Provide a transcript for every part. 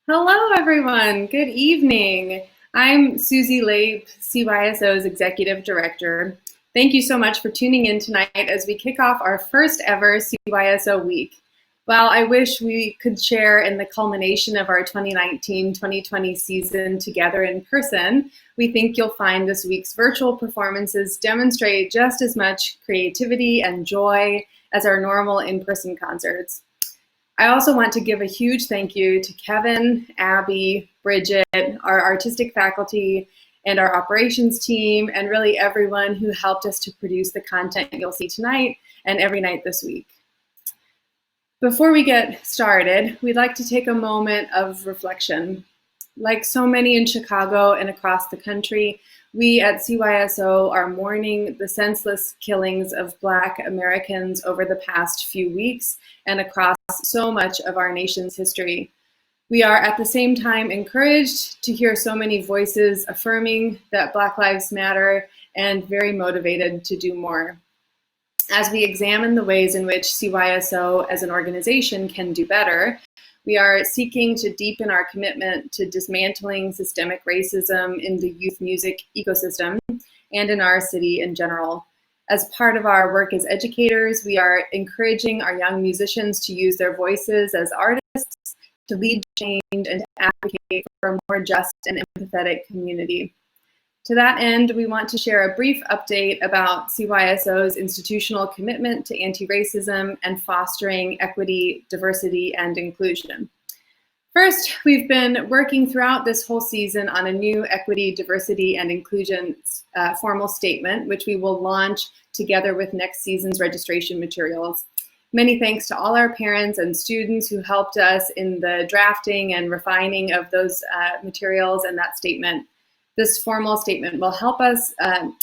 Hello, everyone. Good evening. I'm Susie Lape, CYSO's Executive Director. Thank you so much for tuning in tonight as we kick off our first ever CYSO week. While I wish we could share in the culmination of our 2019-2020 season together in person, we think you'll find this week's virtual performances demonstrate just as much creativity and joy as our normal in-person concerts. I also want to give a huge thank you to Kevin, Abby, Bridget, our artistic faculty, and our operations team, and really everyone who helped us to produce the content you'll see tonight and every night this week. Before we get started, we'd like to take a moment of reflection. Like so many in Chicago and across the country, we at CYSO are mourning the senseless killings of Black Americans over the past few weeks and across so much of our nation's history. We are at the same time encouraged to hear so many voices affirming that Black Lives Matter and very motivated to do more. As we examine the ways in which CYSO as an organization can do better, we are seeking to deepen our commitment to dismantling systemic racism in the youth music ecosystem and in our city in general. As part of our work as educators, we are encouraging our young musicians to use their voices as artists to lead change and to advocate for a more just and empathetic community. To that end, we want to share a brief update about CYSO's institutional commitment to anti-racism and fostering equity, diversity, and inclusion. First, we've been working throughout this whole season on a new equity, diversity, and inclusion formal statement, which we will launch together with next season's registration materials. Many thanks to all our parents and students who helped us in the drafting and refining of those materials and that statement. This formal statement will help us,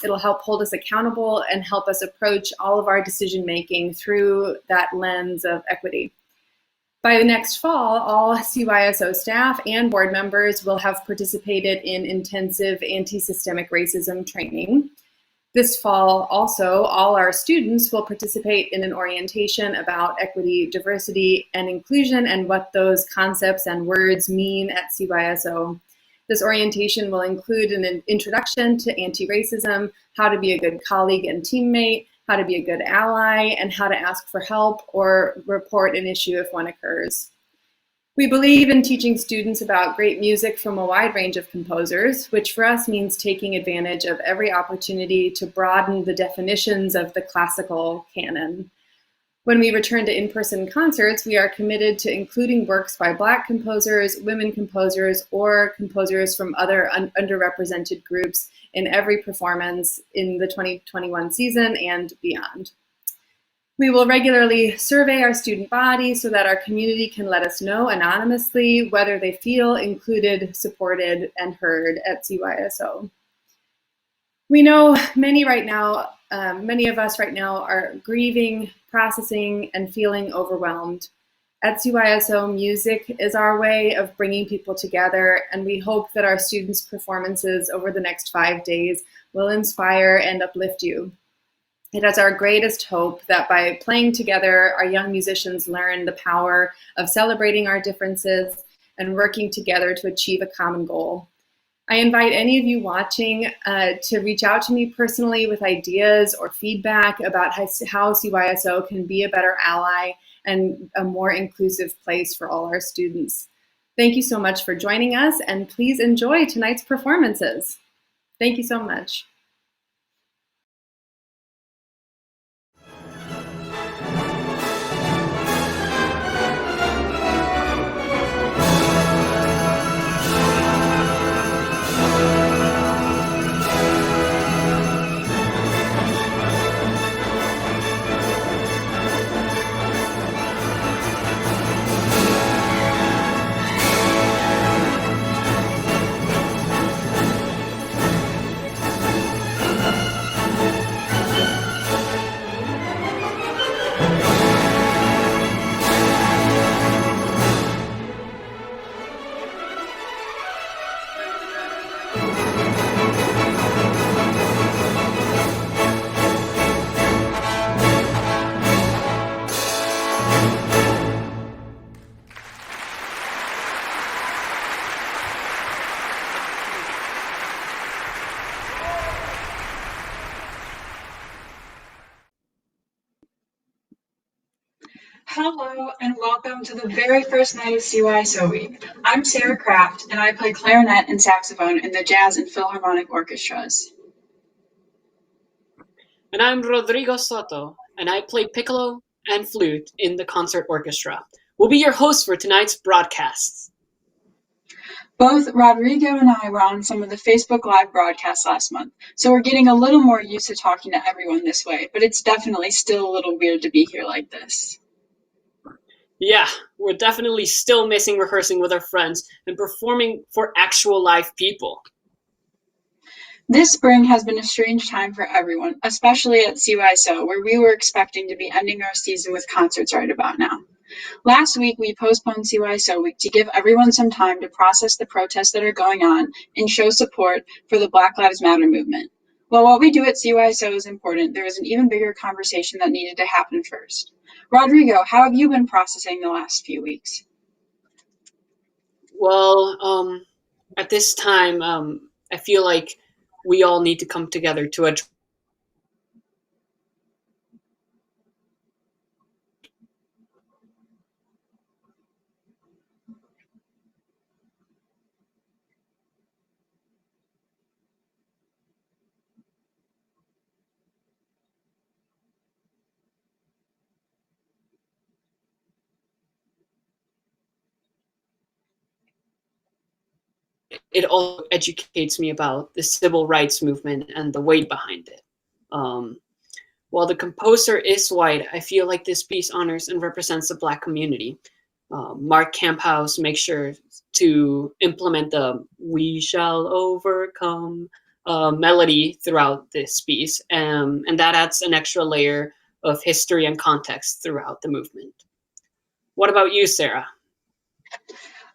it'll help hold us accountable and help us approach all of our decision making through that lens of equity. By the next fall, all CYSO staff and board members will have participated in intensive anti-systemic racism training. This fall also, all our students will participate in an orientation about equity, diversity, and inclusion and what those concepts and words mean at CYSO. This orientation will include an introduction to anti-racism, how to be a good colleague and teammate, how to be a good ally, and how to ask for help or report an issue if one occurs. We believe in teaching students about great music from a wide range of composers, which for us means taking advantage of every opportunity to broaden the definitions of the classical canon. When we return to in-person concerts, we are committed to including works by Black composers, women composers, or composers from other underrepresented groups in every performance in the 2021 season and beyond. We will regularly survey our student body so that our community can let us know anonymously whether they feel included, supported, and heard at CYSO. We know many of us right now are grieving, processing, and feeling overwhelmed. At CYSO, music is our way of bringing people together, and we hope that our students' performances over the next 5 days will inspire and uplift you. It is our greatest hope that by playing together, our young musicians learn the power of celebrating our differences and working together to achieve a common goal. I invite any of you watching to reach out to me personally with ideas or feedback about how CYSO can be a better ally and a more inclusive place for all our students. Thank you so much for joining us, and please enjoy tonight's performances. Thank you so much. Hello and welcome to the very first night of CYSO Week. I'm Sarah Kraft and I play clarinet and saxophone in the Jazz and Philharmonic Orchestras. And I'm Rodrigo Soto, and I play piccolo and flute in the concert orchestra. We'll be your hosts for tonight's broadcasts. Both Rodrigo and I were on some of the Facebook Live broadcasts last month, so we're getting a little more used to talking to everyone this way, but it's definitely still a little weird to be here like this. Yeah, we're definitely still missing rehearsing with our friends and performing for actual live people. This spring has been a strange time for everyone, especially at CYSO, where we were expecting to be ending our season with concerts right about now. Last week, we postponed CYSO Week to give everyone some time to process the protests that are going on and show support for the Black Lives Matter movement. While what we do at CYSO is important, there is an even bigger conversation that needed to happen first. Rodrigo, how have you been processing the last few weeks? Well, at this time, I feel like we all need to come together to address it also educates me about the civil rights movement and the weight behind it. While the composer is white, I feel like this piece honors and represents the Black community. Mark Camphouse makes sure to implement the "We Shall Overcome" melody throughout this piece, and that adds an extra layer of history and context throughout the movement. What about you, Sarah?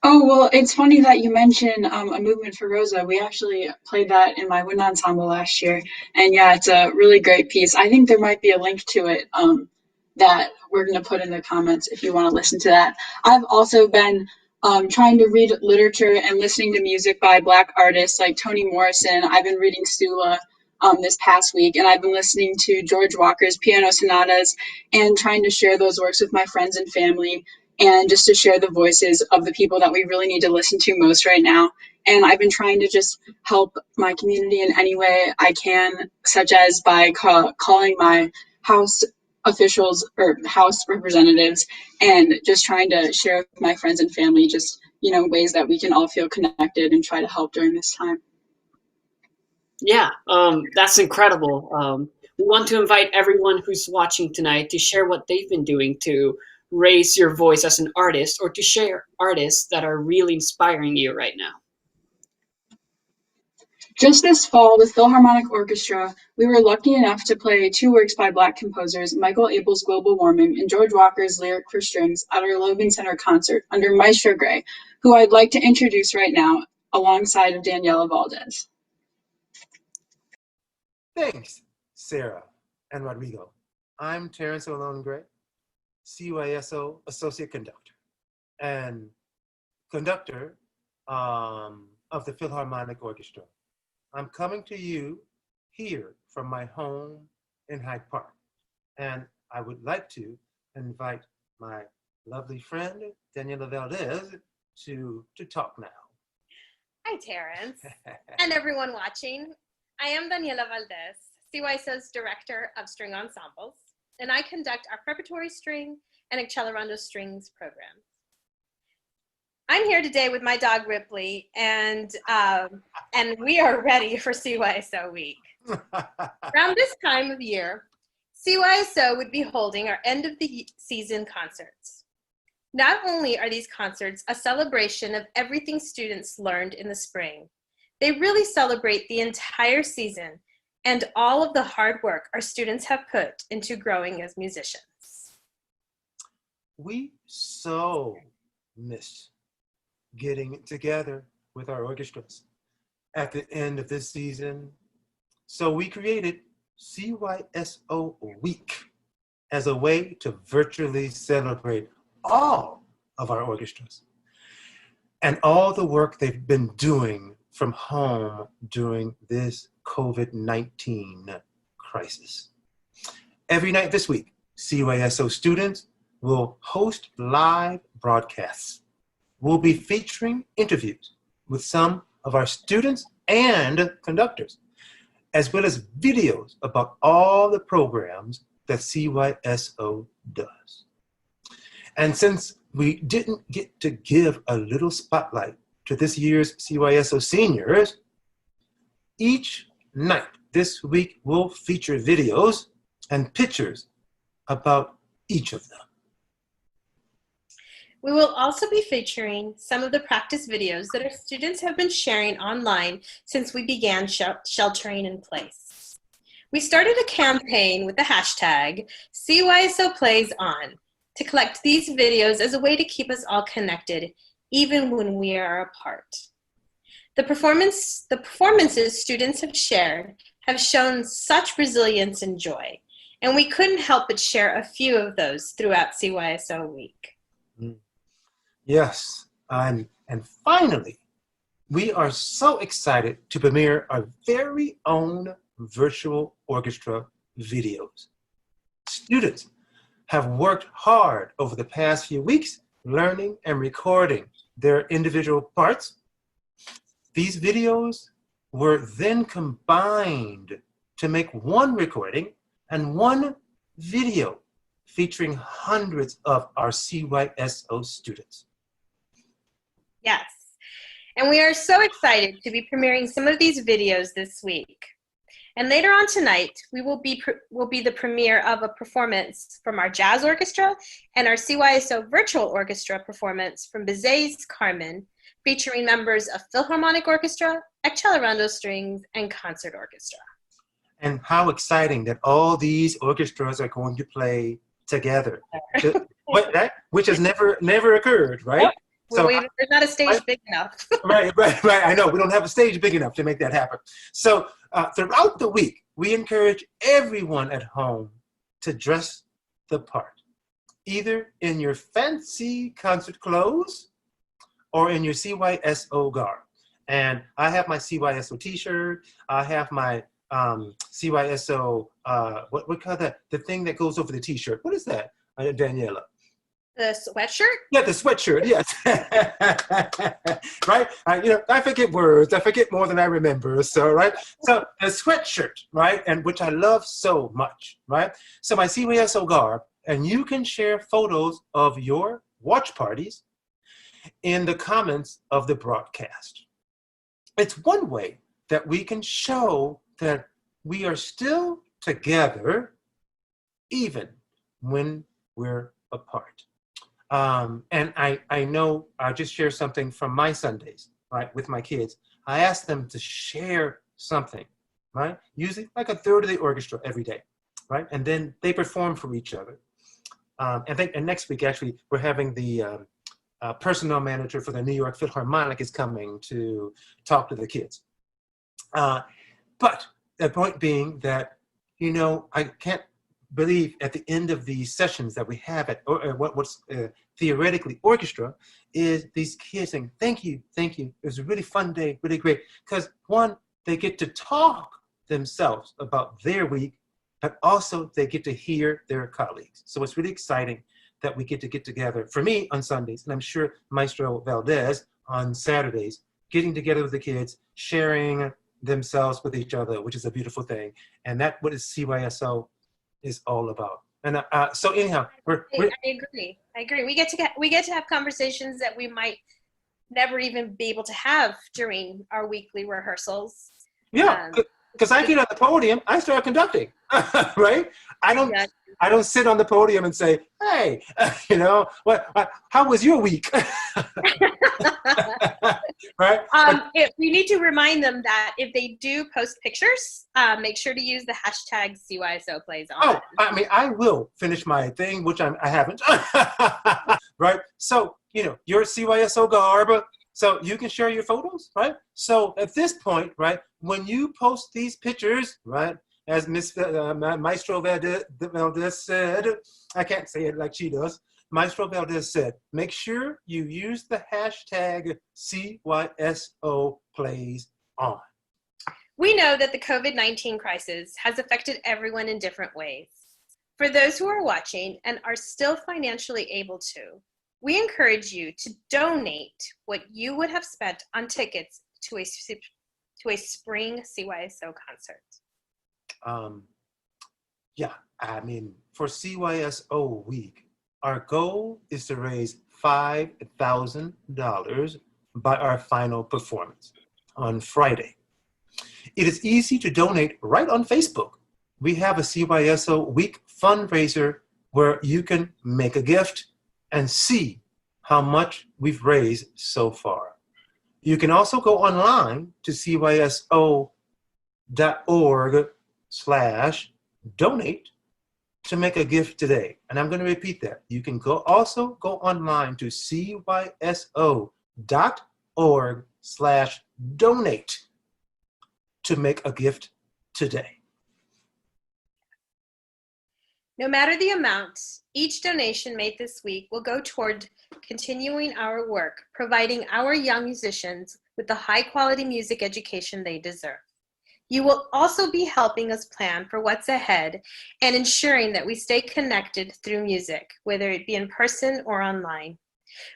Oh, well, it's funny that you mention A Movement for Rosa. We actually played that in my wind ensemble last year. And yeah, it's a really great piece. I think there might be a link to it that we're going to put in the comments if you want to listen to that. I've also been trying to read literature and listening to music by Black artists like Toni Morrison. I've been reading Sula this past week, and I've been listening to George Walker's piano sonatas and trying to share those works with my friends and family, and just to share the voices of the people that we really need to listen to most right now. And I've been trying to just help my community in any way I can, such as by calling my house officials or house representatives and just trying to share with my friends and family just, ways that we can all feel connected and try to help during this time. Yeah, that's incredible. We want to invite everyone who's watching tonight to share what they've been doing to raise your voice as an artist, or to share artists that are really inspiring you right now. Just this fall, with Philharmonic Orchestra, we were lucky enough to play two works by Black composers, Michael Abel's Global Warming and George Walker's Lyric for Strings, at our Logan Center concert under Maestro Gray, who I'd like to introduce right now alongside of Daniela Valdez. Thanks, Sarah and Rodrigo. I'm Terrence O'Lone Gray, CYSO Associate Conductor and conductor of the Philharmonic Orchestra. I'm coming to you here from my home in Hyde Park, and I would like to invite my lovely friend, Daniela Valdez, to talk now. Hi, Terrence, and everyone watching. I am Daniela Valdez, CYSO's Director of String Ensembles, and I conduct our preparatory string and Accelerando Strings programs. I'm here today with my dog Ripley, and we are ready for CYSO Week. Around this time of year, CYSO would be holding our end of the season concerts. Not only are these concerts a celebration of everything students learned in the spring, they really celebrate the entire season and all of the hard work our students have put into growing as musicians. We so miss getting together with our orchestras at the end of this season. So we created CYSO Week as a way to virtually celebrate all of our orchestras and all the work they've been doing from home during this COVID-19 crisis. Every night this week, CYSO students will host live broadcasts. We'll be featuring interviews with some of our students and conductors, as well as videos about all the programs that CYSO does. And since we didn't get to give a little spotlight to this year's CYSO seniors, each night this week will feature videos and pictures about each of them. We will also be featuring some of the practice videos that our students have been sharing online since we began sheltering in place. We started a campaign with the hashtag CYSO Plays On to collect these videos as a way to keep us all connected, even when we are apart. The performances students have shared have shown such resilience and joy, and we couldn't help but share a few of those throughout CYSO week. Yes, and finally, we are so excited to premiere our very own virtual orchestra videos. Students have worked hard over the past few weeks learning and recording their individual parts. These videos were then combined to make one recording and one video featuring hundreds of our CYSO students. Yes, and we are so excited to be premiering some of these videos this week. And later on tonight, we will be the premiere of a performance from our jazz orchestra and our CYSO virtual orchestra performance from Bizet's Carmen, featuring members of Philharmonic Orchestra, Accelerando Strings, and Concert Orchestra. And how exciting that all these orchestras are going to play together, which has never occurred, right? Yep. So there's not a stage big enough. Right. I know, we don't have a stage big enough to make that happen. So throughout the week, we encourage everyone at home to dress the part, either in your fancy concert clothes or in your CYSO garb. And I have my CYSO t-shirt, I have my CYSO, what kind of the thing that goes over the t-shirt? What is that, Daniela? The sweatshirt? Yeah, the sweatshirt, yes. Right? I forget words. I forget more than I remember. So, right? So, the sweatshirt, right? And which I love so much, right? So, my CYSO garb, and you can share photos of your watch parties in the comments of the broadcast. It's one way that we can show that we are still together, even when we're apart. And I know I'll just share something from my Sundays, right, with my kids. I ask them to share something, right, usually like a third of the orchestra every day, right, and then they perform for each other. And next week, actually, we're having the personnel manager for the New York Philharmonic is coming to talk to the kids. But the point being that, I can't believe at the end of these sessions that we have at what's theoretically orchestra is these kids saying, thank you. It was a really fun day, really great. Because one, they get to talk themselves about their week, but also they get to hear their colleagues. So it's really exciting that we get together, for me on Sundays, and I'm sure Maestro Valdez on Saturdays, getting together with the kids, sharing themselves with each other, which is a beautiful thing. And that's what CYSO is all about. And so anyhow, I agree. We get to have conversations that we might never even be able to have during our weekly rehearsals. Yeah, because I get on the podium, I start conducting, right? I don't sit on the podium and say, hey, how was your week? Right? We need to remind them that if they do post pictures, make sure to use the hashtag CYSO Plays On. Oh, I will finish my thing, which I haven't. Right? So, your CYSO garb, so you can share your photos, right? So at this point, right, when you post these pictures, right, as Maestro Valdez said, I can't say it like she does, Maestro Valdez said, make sure you use the hashtag CYSO Plays On. We know that the COVID-19 crisis has affected everyone in different ways. For those who are watching and are still financially able to, we encourage you to donate what you would have spent on tickets to a spring CYSO concert. Yeah, I mean, for CYSO week, our goal is to raise $5,000 by our final performance on Friday. It is easy to donate right on Facebook. We have a CYSO week fundraiser where you can make a gift and see how much we've raised so far. You can also go online to cyso.org/donate to make a gift today. And I'm going to repeat that. You can also go online to cyso.org/donate to make a gift today. No matter the amount, each donation made this week will go toward continuing our work, providing our young musicians with the high-quality music education they deserve. You will also be helping us plan for what's ahead and ensuring that we stay connected through music, whether it be in person or online.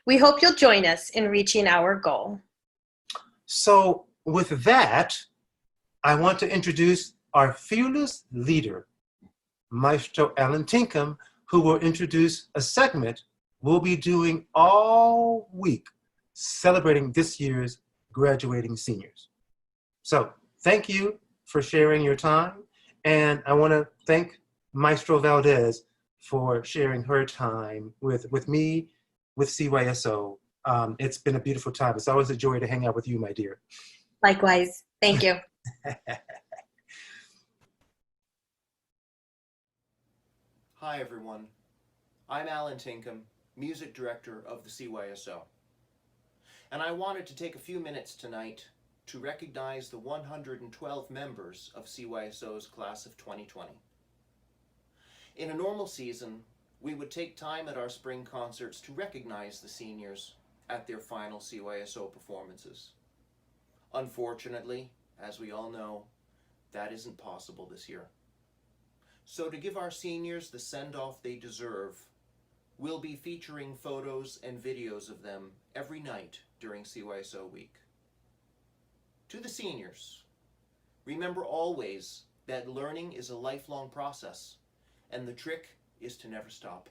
We hope you'll join us in reaching our goal. So with that, I want to introduce our fearless leader, Maestro Alan Tinkham, who will introduce a segment we'll be doing all week, celebrating this year's graduating seniors. So thank you for sharing your time, and I want to thank Maestro Valdez for sharing her time with me, with CYSO. It's been a beautiful time. It's always a joy to hang out with you, my dear. Likewise. Thank you. Hi everyone, I'm Alan Tinkham, Music Director of the CYSO. And I wanted to take a few minutes tonight to recognize the 112 members of CYSO's class of 2020. In a normal season, we would take time at our spring concerts to recognize the seniors at their final CYSO performances. Unfortunately, as we all know, that isn't possible this year. So to give our seniors the send-off they deserve, we'll be featuring photos and videos of them every night during CYSO week. To the seniors, remember always that learning is a lifelong process, and the trick is to never stop.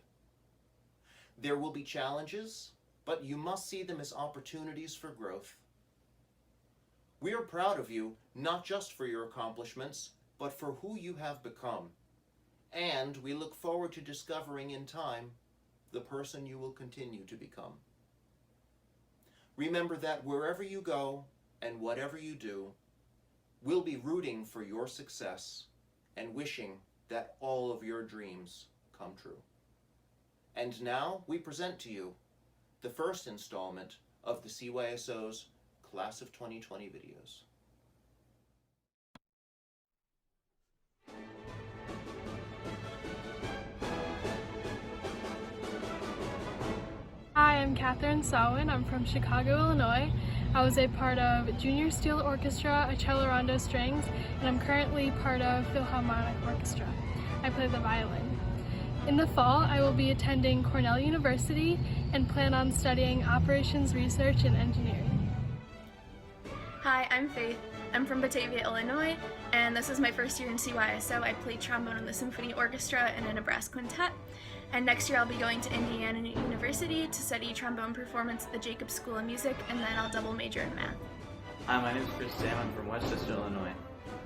There will be challenges, but you must see them as opportunities for growth. We are proud of you, not just for your accomplishments, but for who you have become. And we look forward to discovering in time the person you will continue to become. Remember that wherever you go and whatever you do, we'll be rooting for your success and wishing that all of your dreams come true. And now we present to you the first installment of the CYSO's Class of 2020 videos. Hi, I'm Catherine Sawin. I'm from Chicago, Illinois. I was a part of Junior Steel Orchestra, Accelerando Strings, and I'm currently part of Philharmonic Orchestra. I play the violin. In the fall, I will be attending Cornell University and plan on studying operations research and engineering. Hi, I'm Faith. I'm from Batavia, Illinois, and this is my first year in CYSO. I played trombone in the Symphony Orchestra and in a brass quintet. And next year I'll be going to Indiana University to study trombone performance at the Jacobs School of Music, and then I'll double major in math. Hi, my name is Chris Sam. I'm from Westchester, Illinois.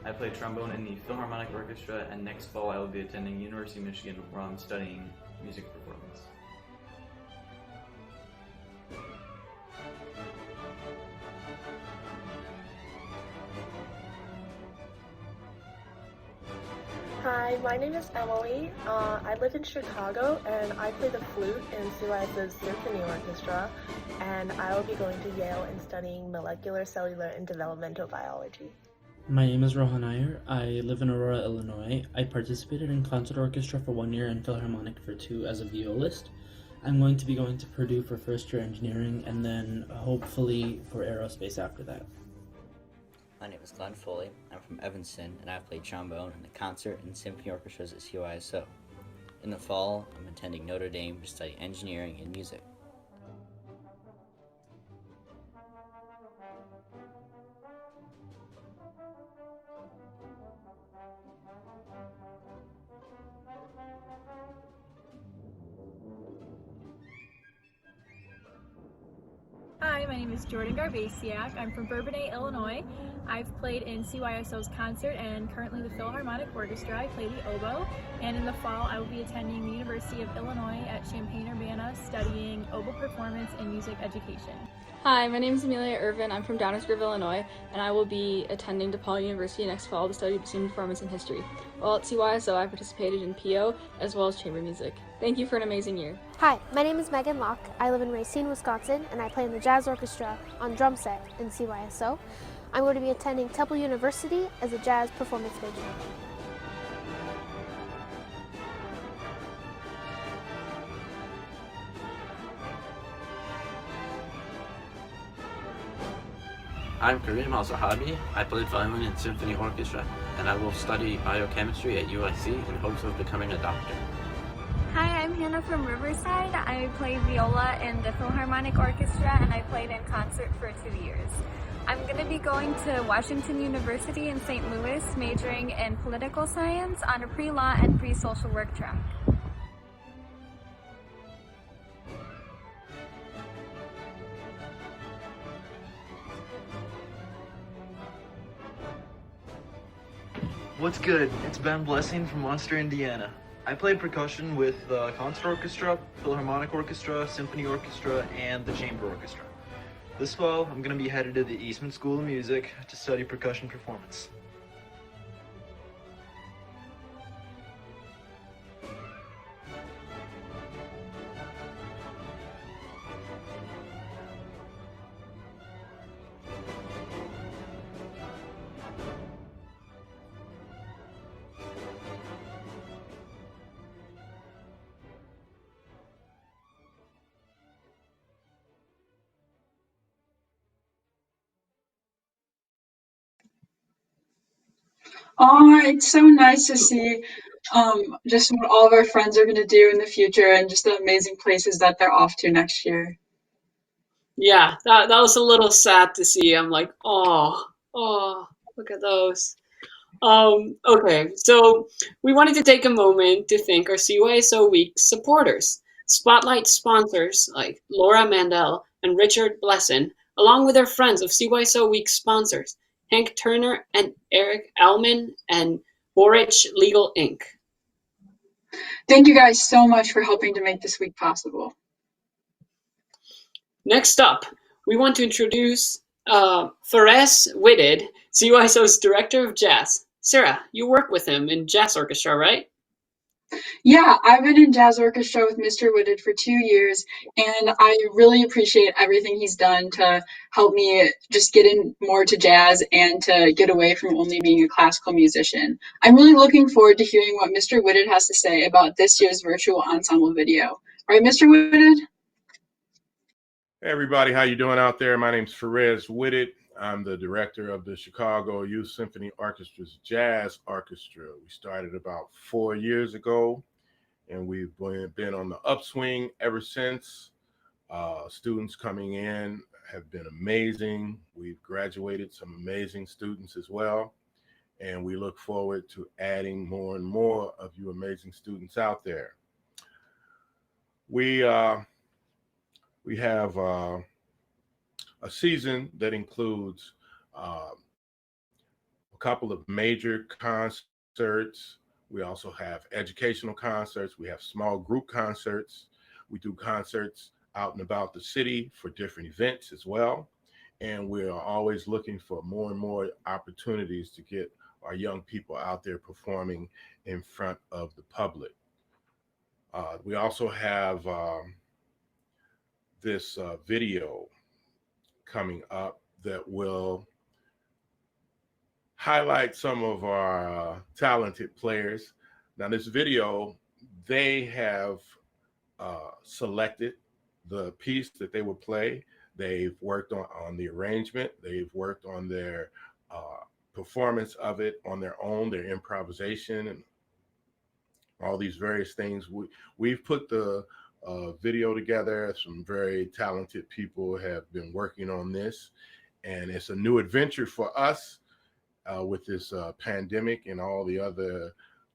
I play trombone in the Philharmonic Orchestra, and next fall I will be attending University of Michigan, where I'm studying music performance. Hi, my name is Emily. I live in Chicago and I play the flute in CYSO's Symphony Orchestra, and I will be going to Yale and studying molecular, cellular, and developmental biology. My name is Rohan Iyer. I live in Aurora, Illinois. I participated in concert orchestra for 1 year and Philharmonic for 2 as a violist. I'm going to be going to Purdue for first year engineering and then hopefully for aerospace after that. My name is Glenn Foley. I'm from Evanston, and I've played trombone in the concert and symphony orchestras at CYSO. In the fall, I'm attending Notre Dame to study engineering and music. Hi, my name is Jordan Garbasiak. I'm from Bourbonnais, Illinois. I've played in CYSO's concert and currently the Philharmonic Orchestra. I play the oboe, and in the fall I will be attending the University of Illinois at Champaign-Urbana studying oboe performance and music education. Hi, my name is Amelia Irvin. I'm from Downers Grove, Illinois, and I will be attending DePaul University next fall to study bassoon performance and history. While at CYSO, I participated in PO as well as chamber music. Thank you for an amazing year. Hi, my name is Megan Locke. I live in Racine, Wisconsin, and I play in the jazz orchestra on drum set in CYSO. I'm going to be attending Temple University as a jazz performance major. I'm Kareem Al-Zahabi. I played violin in Symphony Orchestra, and I will study biochemistry at UIC in hopes of becoming a doctor. Hi, I'm Hannah from Riverside. I play viola in the Philharmonic Orchestra, and I played in concert for 2 years. I'm going to be going to Washington University in St. Louis, majoring in political science on a pre-law and pre-social work track. What's good? It's Ben Blessing from Munster, Indiana. I played percussion with the Concert Orchestra, Philharmonic Orchestra, Symphony Orchestra, and the Chamber Orchestra. This fall, I'm going to be headed to the Eastman School of Music to study percussion performance. Oh, it's so nice to see just what all of our friends are going to do in the future and just the amazing places that they're off to next year. Yeah, that was a little sad to see. I'm like, oh, look at those. Okay, so we wanted to take a moment to thank our CYSO Week supporters, spotlight sponsors like Laura Mandel and Richard Blesson, along with their friends of CYSO Week sponsors, Hank Turner and Eric Alman and Borich Legal Inc. Thank you guys so much for helping to make this week possible. Next up, we want to introduce Fares Whitted, CYSO's Director of Jazz. Sarah, you work with him in jazz orchestra, right? Yeah, I've been in jazz orchestra with Mr. Whitted for 2 years, and I really appreciate everything he's done to help me just get in more to jazz and to get away from only being a classical musician. I'm really looking forward to hearing what Mr. Whitted has to say about this year's virtual ensemble video. Right, Mr. Whitted? Hey everybody, how you doing out there? My name's Fares Whitted. I'm the director of the Chicago Youth Symphony Orchestra's Jazz Orchestra. We started about 4 years ago, and we've been on the upswing ever since. Students coming in have been amazing. We've graduated some amazing students as well, and we look forward to adding more and more of you amazing students out there. We have a season that includes a couple of major concerts. We also have educational concerts. We have small group concerts. We do concerts out and about the city for different events as well. And we are always looking for more and more opportunities to get our young people out there performing in front of the public. We also have this video coming up that will highlight some of our talented players. Now this video, they have selected the piece that they would play. They've worked on the arrangement. They've worked on their performance of it on their own, their improvisation. all these various things. We've put the video together. Some very talented people have been working on this, and it's a new adventure for us with this pandemic and all the other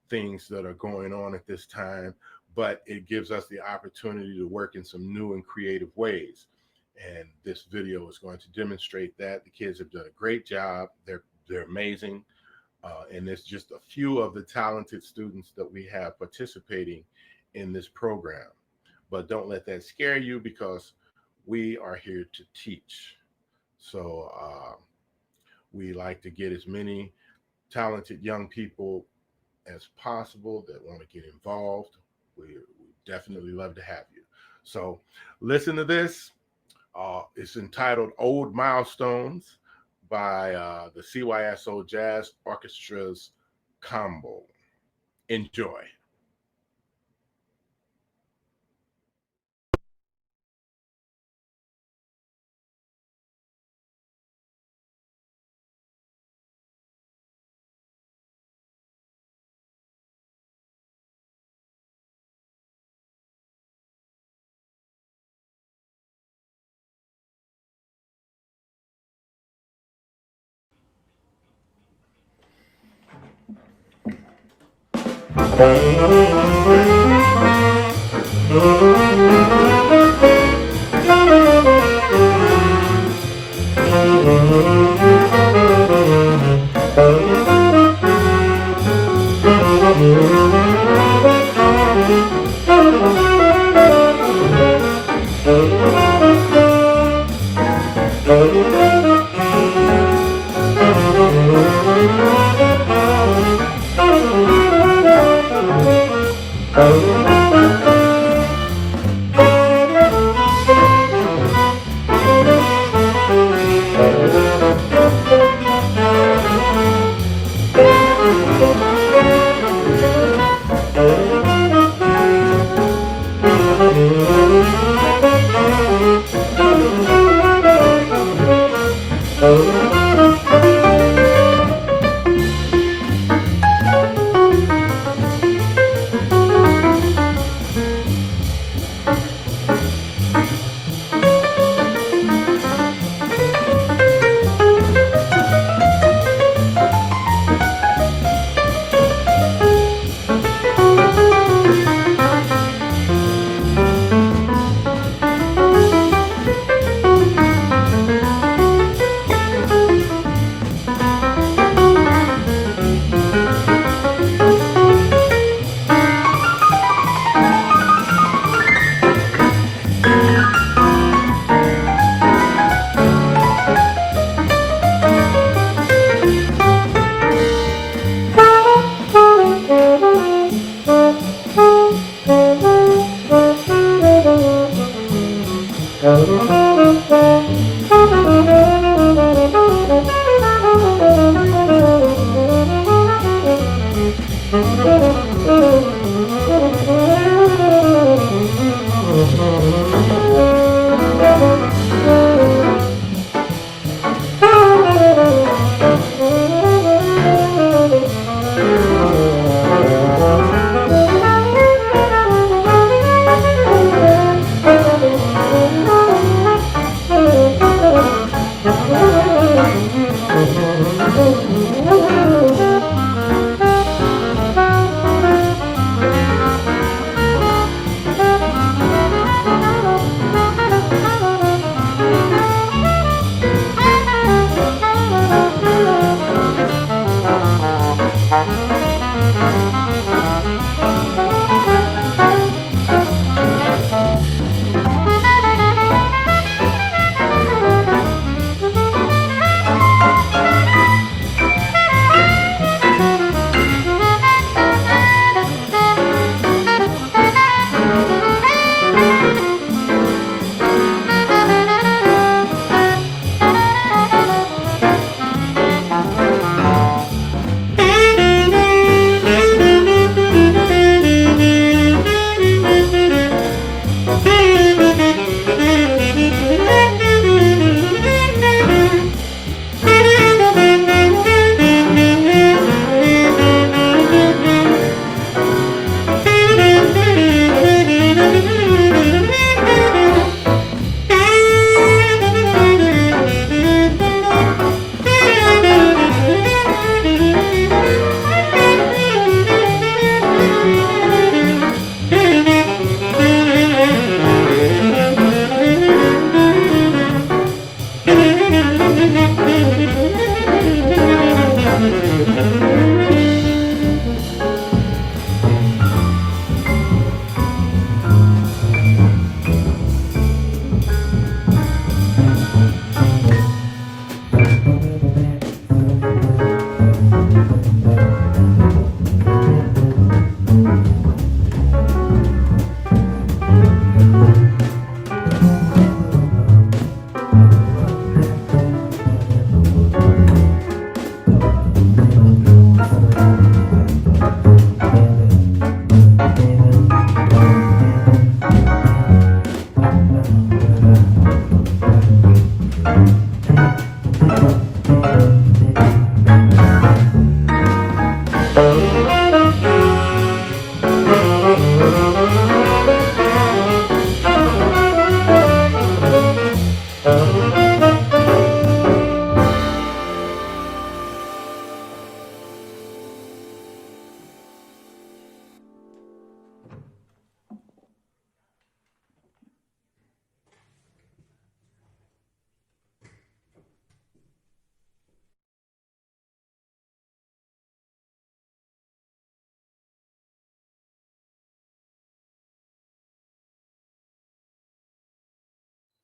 things that are going on at this time. But it gives us the opportunity to work in some new and creative ways. And this video is going to demonstrate that. The kids have done a great job. They're amazing. And it's just a few of the talented students that we have participating in this program. But don't let that scare you, because we are here to teach. So we like to get as many talented young people as possible that want to get involved. We definitely love to have you. So listen to this. It's entitled Old Milestones by the CYSO Jazz Orchestra's Combo. Enjoy.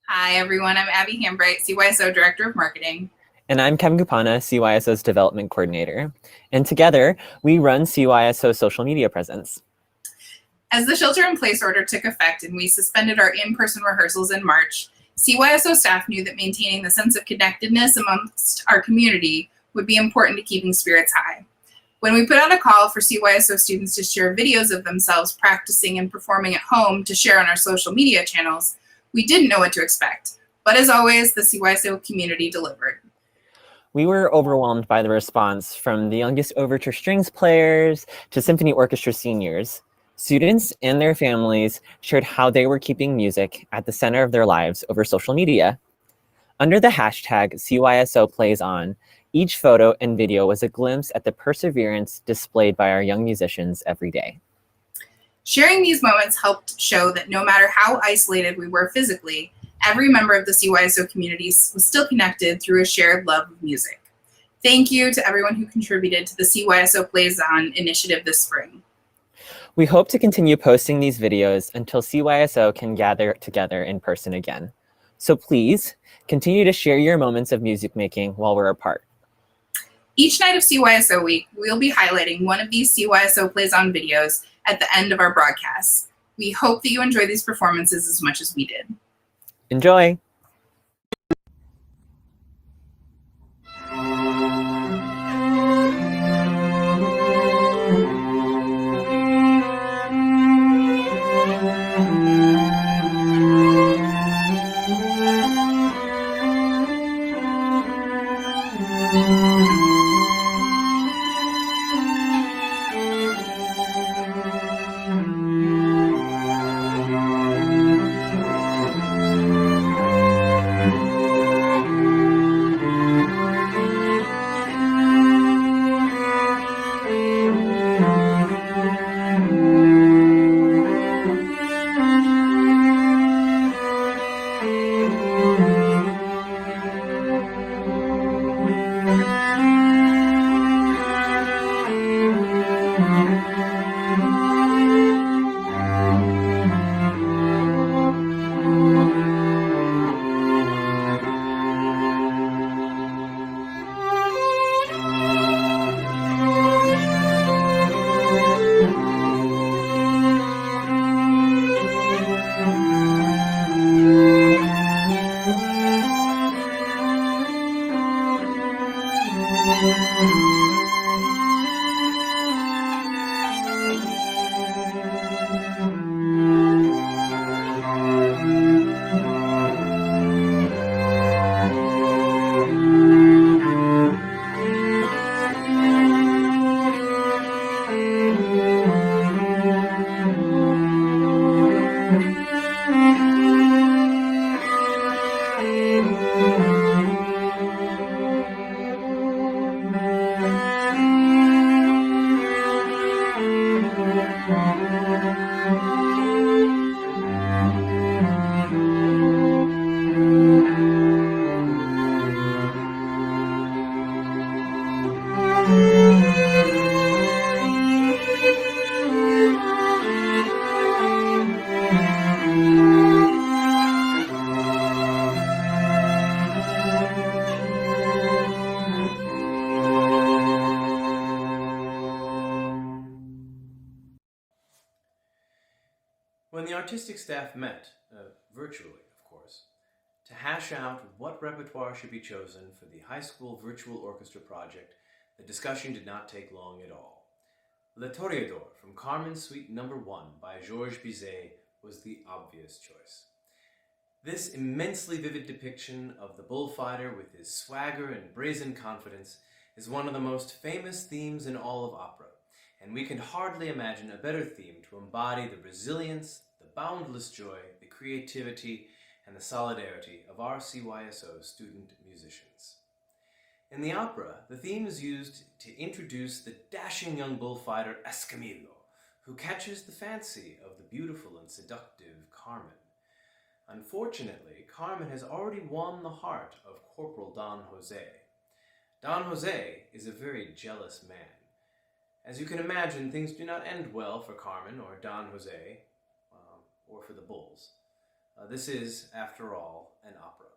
Hi, everyone. I'm Abby Hambright, CYSO Director of Marketing. And I'm Kevin Kupana, CYSO's Development Coordinator. And together, we run CYSO's social media presence. As the shelter-in-place order took effect and we suspended our in-person rehearsals in March, CYSO staff knew that maintaining the sense of connectedness amongst our community would be important to keeping spirits high. When we put out a call for CYSO students to share videos of themselves practicing and performing at home to share on our social media channels, we didn't know what to expect. But as always, the CYSO community delivered. We were overwhelmed by the response from the youngest overture strings players to symphony orchestra seniors. Students and their families shared how they were keeping music at the center of their lives over social media. Under the hashtag CYSO Plays On, each photo and video was a glimpse at the perseverance displayed by our young musicians every day. Sharing these moments helped show that no matter how isolated we were physically, every member of the CYSO community was still connected through a shared love of music. Thank you to everyone who contributed to the CYSO Plays On initiative this spring. We hope to continue posting these videos until CYSO can gather together in person again. So please, continue to share your moments of music making while we're apart. Each night of CYSO week, we'll be highlighting one of these CYSO Plays On videos at the end of our broadcasts. We hope that you enjoy these performances as much as we did. Enjoy! When the artistic staff met, virtually of course, to hash out what repertoire should be chosen for the high school virtual orchestra project, the discussion did not take long at all. Le Toreador from Carmen Suite No. 1 by Georges Bizet was the obvious choice. This immensely vivid depiction of the bullfighter with his swagger and brazen confidence is one of the most famous themes in all of opera, and we can hardly imagine a better theme to embody the resilience, the boundless joy, the creativity, and the solidarity of our CYSO student musicians. In the opera, the theme is used to introduce the dashing young bullfighter Escamillo, who catches the fancy of the beautiful and seductive Carmen. Unfortunately, Carmen has already won the heart of Corporal Don Jose. Don Jose is a very jealous man. As you can imagine, things do not end well for Carmen or Don Jose, or for the bulls. This is, after all, an opera.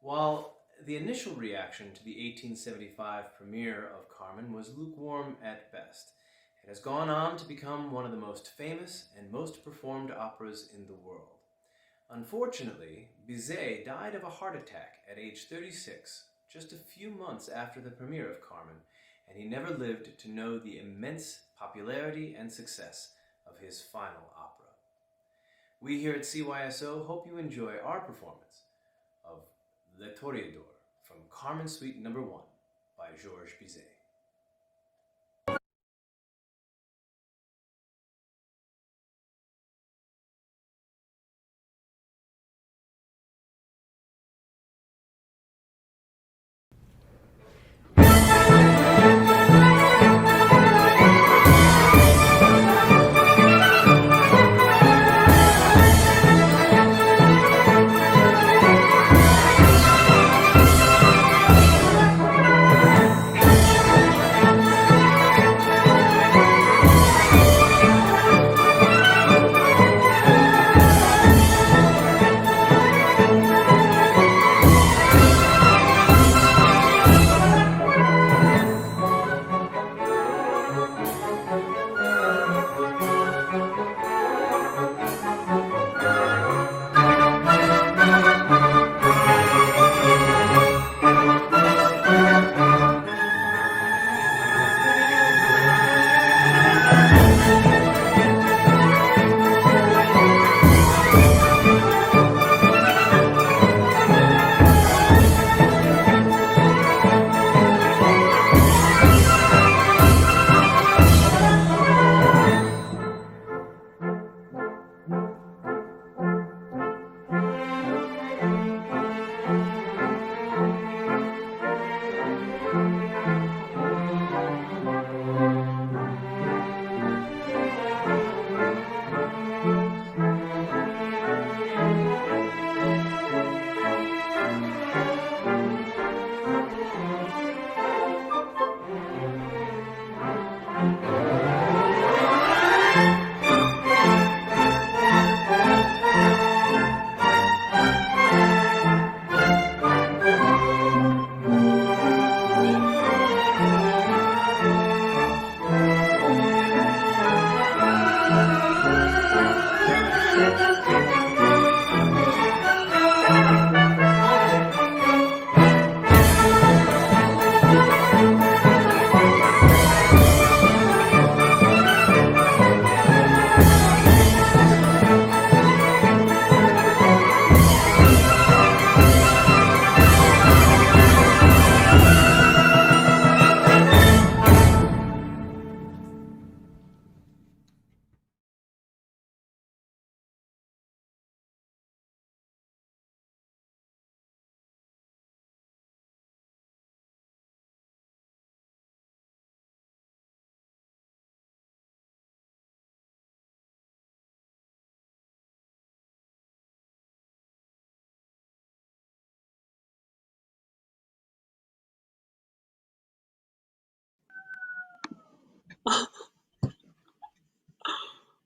While the initial reaction to the 1875 premiere of Carmen was lukewarm at best, it has gone on to become one of the most famous and most performed operas in the world. Unfortunately, Bizet died of a heart attack at age 36, just a few months after the premiere of Carmen, and he never lived to know the immense popularity and success of his final opera. We here at CYSO hope you enjoy our performance of Le Toreador from Carmen Suite No. 1 by Georges Bizet.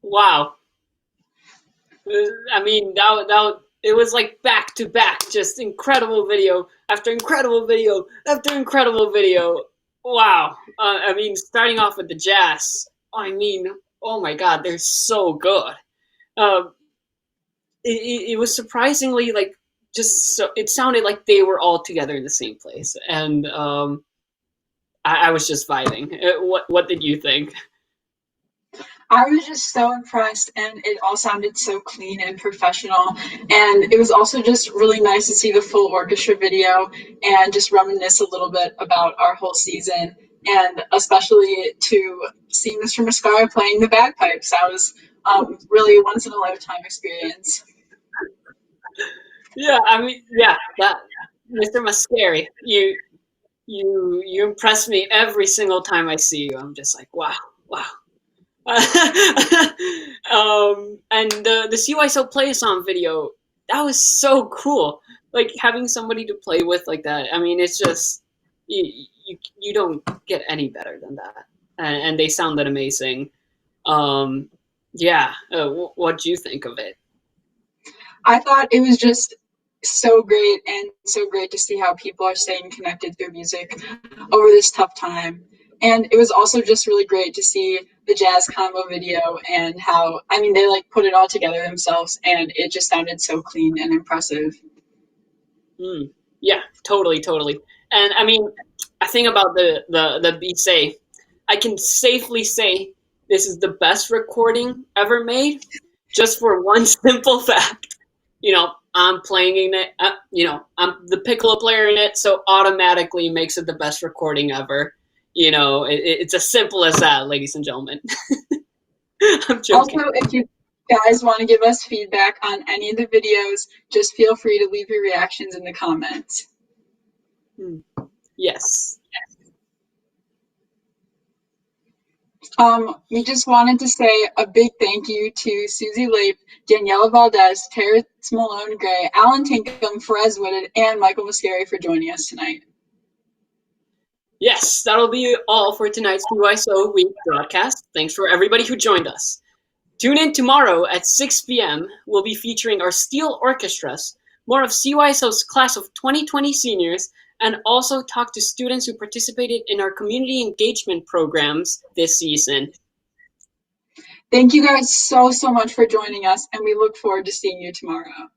Wow. I mean, it was like back to back, just incredible video after incredible video after incredible video. Wow. I mean, starting off with the jazz. I mean, oh my God, they're so good. Um, it was surprisingly like just so. It sounded like they were all together in the same place, and I was just vibing. What did you think? I was just so impressed, and it all sounded so clean and professional. And it was also just really nice to see the full orchestra video and just reminisce a little bit about our whole season, and especially to see Mr. Mascara playing the bagpipes. That was really a once in a lifetime experience. Yeah, I mean, yeah, that Mr. Mascari, you impress me every single time I see you. I'm just like, wow, wow. And the CYSO Play Song video, that was so cool. Like having somebody to play with like that. I mean, it's just you don't get any better than that. And they sounded amazing. Yeah. What do you think of it? I thought it was just so great and so great to see how people are staying connected through music over this tough time. And it was also just really great to see the jazz combo video and how, I mean, they like put it all together themselves and it just sounded so clean and impressive. Yeah, totally. And I mean, I think about the Bizet. I can safely say this is the best recording ever made, just for one simple fact. I'm playing in it. I'm the piccolo player in it, so automatically makes it the best recording ever. It's as simple as that, ladies and gentlemen. I'm joking. Also, if you guys want to give us feedback on any of the videos, just feel free to leave your reactions in the comments. Yes. We just wanted to say a big thank you to Susie Lape, Daniela Valdez, Terrence Malone Gray, Alan Tinkham, Perez Wooded, and Michael Muscari for joining us tonight. Yes, that'll be all for tonight's CYSO Week broadcast. Thanks for everybody who joined us. Tune in tomorrow at 6 p.m. We'll be featuring our steel orchestras, more of CYSO's class of 2020 seniors, and also talk to students who participated in our community engagement programs this season. Thank you guys so much for joining us, and we look forward to seeing you tomorrow.